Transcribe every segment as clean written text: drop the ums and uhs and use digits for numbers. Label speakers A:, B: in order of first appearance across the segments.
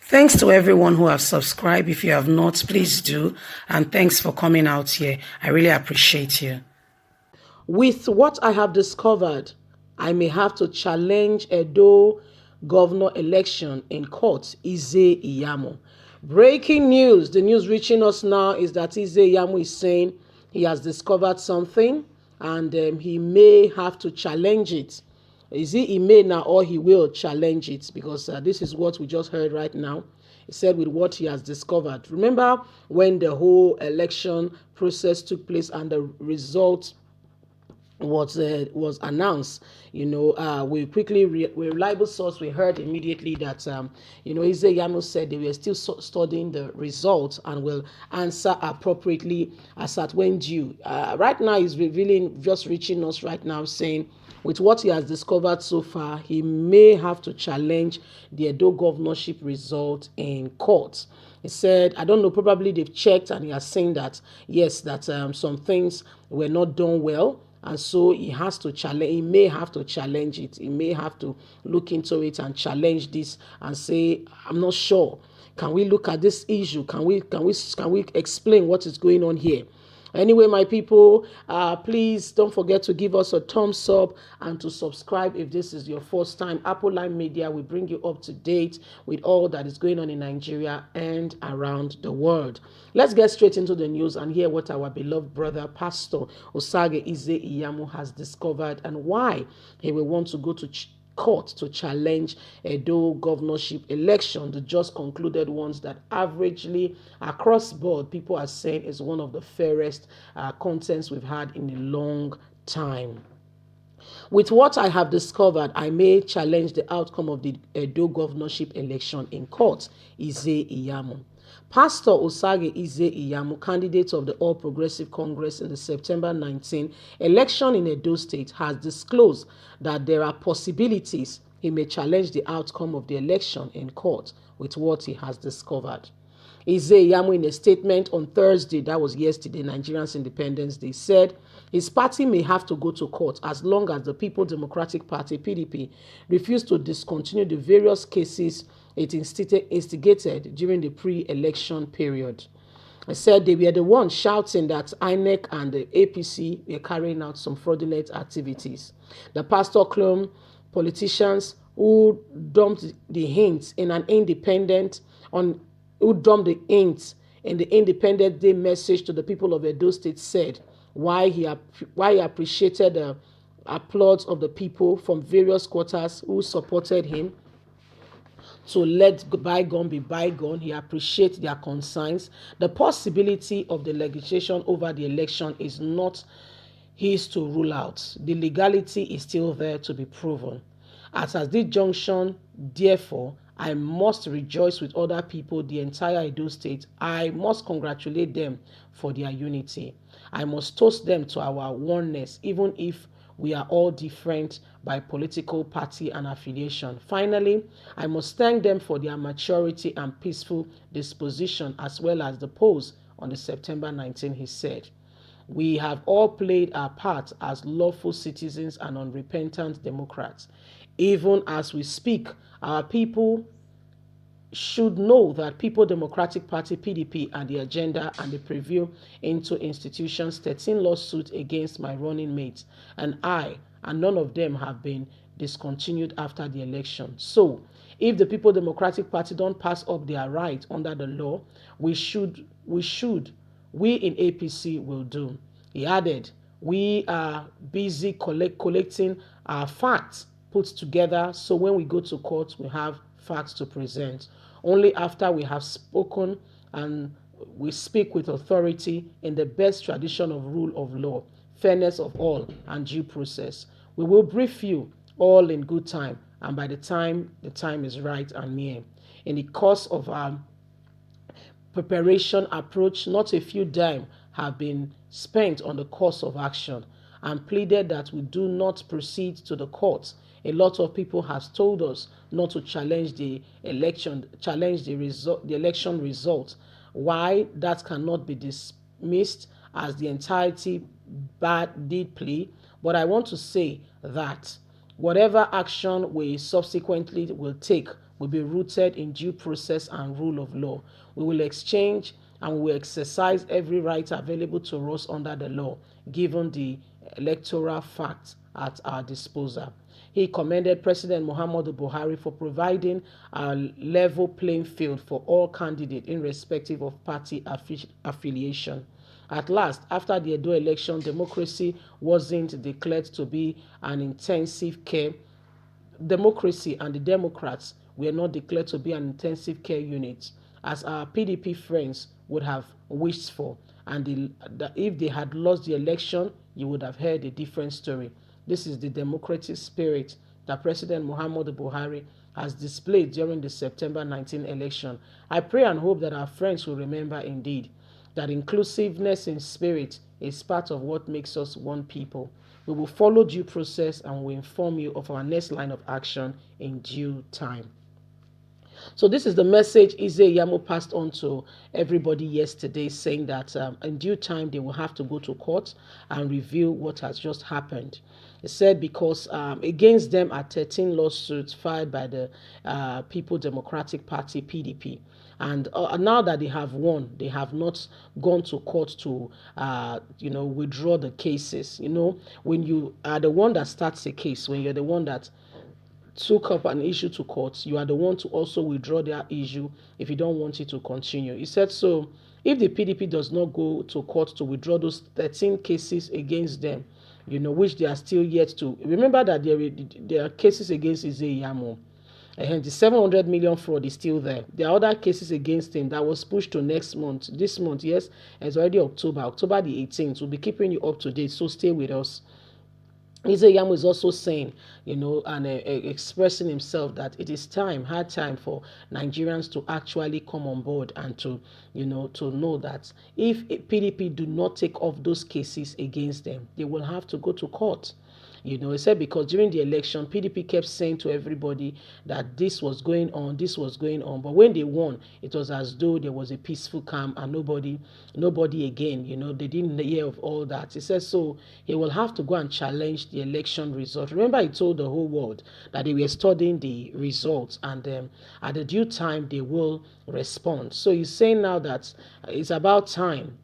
A: Thanks to everyone who have subscribed. If you have not, please do. And thanks for coming out here. I really appreciate you. With what I have discovered, I may have to challenge Edo governor election in court. Ize Iyamu. Breaking news. The news reaching us now is that Ize Iyamu is saying he has discovered something and he may have to challenge it. Is he may now or he will challenge it? Because this is what we just heard right now. He said with what he has discovered. Remember when the whole election process took place and the result was announced, we quickly with reliable source we heard immediately that Ize Iyamu said they were still studying the results and will answer appropriately as at when due. Right now he's revealing, just reaching us right now, saying with what he has discovered so far, he may have to challenge the Edo governorship result in court. He said, I don't know, probably they've checked and he has seen that, yes, that some things were not done well. And so he has to challenge, he may have to challenge it. He may have to look into it and challenge this and say, I'm not sure. Can we look at this issue? Can we explain what is going on here? Anyway, my people, please don't forget to give us a thumbs up and to subscribe if this is your first time. Apple Line Media will bring you up to date with all that is going on in Nigeria and around the world. Let's get straight into the news and hear what our beloved brother, Pastor Osage Ize Iyamu, has discovered and why he will want to go to court to challenge Edo governorship election, the just concluded ones that averagely across board people are saying is one of the fairest contests we've had in a long time. With what I have discovered, I may challenge the outcome of the Edo governorship election in court. Ize Iyamu. Pastor Osage Ize Iyamu, candidate of the All Progressive Congress in the September 19 election in Edo State, has disclosed that there are possibilities he may challenge the outcome of the election in court with what he has discovered. Ize Iyamu, in a statement on Thursday, that was yesterday, Nigerians Independence Day, said his party may have to go to court as long as the People Democratic Party, PDP, refuse to discontinue the various cases it instigated during the pre-election period. I said they were the ones shouting that INEC and the APC were carrying out some fraudulent activities. The pastor claimed politicians who dumped the hints in an independent on who dumped the hints in the Independent Day message to the people of Edo State said why he appreciated the applause of the people from various quarters who supported him to let bygone be bygone. He appreciates their concerns. The possibility of the legislation over the election is not his to rule out. The legality is still there to be proven. At this junction, therefore, I must rejoice with other people, the entire Edo State. I must congratulate them for their unity. I must toast them to our oneness, even if we are all different by political party and affiliation. Finally, I must thank them for their maturity and peaceful disposition, as well as the pose on the September 19, he said. We have all played our part as lawful citizens and unrepentant Democrats. Even as we speak, our people should know that People Democratic Party, PDP, and the agenda and the preview into institutions 13 lawsuits against my running mates and I, and none of them have been discontinued after the election. So, if the People Democratic Party don't pass up their right under the law, we in APC will do. He added, we are busy collecting our facts put together, so when we go to court, we have facts to present. Only after we have spoken and we speak with authority in the best tradition of rule of law, fairness of all, and due process. We will brief you all in good time, and by the time is right and near. In the course of our preparation approach, not a few dime have been spent on the course of action and pleaded that we do not proceed to the courts. A lot of people have told us not to challenge the election, the election result. Why that cannot be dismissed as the entirety bad did plea. But I want to say that whatever action we subsequently will take will be rooted in due process and rule of law. We will exchange and we will exercise every right available to us under the law, given the electoral facts at our disposal. He commended President Muhammadu Buhari for providing a level playing field for all candidates irrespective of party affiliation. At last, after the Edo election, democracy wasn't declared to be an intensive care. Democracy and the Democrats were not declared to be an intensive care unit, as our PDP friends would have wished for. And if they had lost the election, you would have heard a different story. This is the democratic spirit that President Muhammadu Buhari has displayed during the September 19 election. I pray and hope that our friends will remember indeed that inclusiveness in spirit is part of what makes us one people. We will follow due process and will inform you of our next line of action in due time. So this is the message Ize Yamo passed on to everybody yesterday, saying that in due time they will have to go to court and review what has just happened. He said because against them are 13 lawsuits filed by the People Democratic Party, PDP. And now that they have won, they have not gone to court to, withdraw the cases. When you are the one that starts a case, when you're the one that took up an issue to court, you are the one to also withdraw their issue if you don't want it to continue. He said so. If the PDP does not go to court to withdraw those 13 cases against them, which they are still yet to remember that there are cases against Ize Yamo. And the 700 million fraud is still there. There are other cases against him that was pushed to next month. This month, yes, it's already October the 18th. We'll be keeping you up to date, so stay with us. Ize Yamo is also saying, and expressing himself that it is hard time for Nigerians to actually come on board and to know that if PDP do not take off those cases against them, they will have to go to court. He said because during the election, PDP kept saying to everybody that this was going on. But when they won, it was as though there was a peaceful calm and nobody again, they didn't hear of all that. He said so he will have to go and challenge the election result. Remember, he told the whole world that they were studying the results and at the due time, they will respond. So he's saying now that it's about time.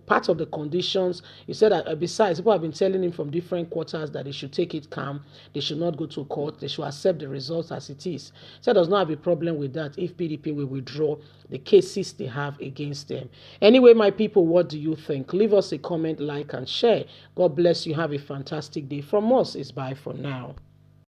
A: Part of the conditions, he said that besides, people have been telling him from different quarters that they should take it calm, they should not go to court, they should accept the results as it is. He said does not have a problem with that if PDP will withdraw the cases they have against them. Anyway, my people, what do you think? Leave us a comment, like, and share. God bless you. Have a fantastic day. From us, it's bye for now.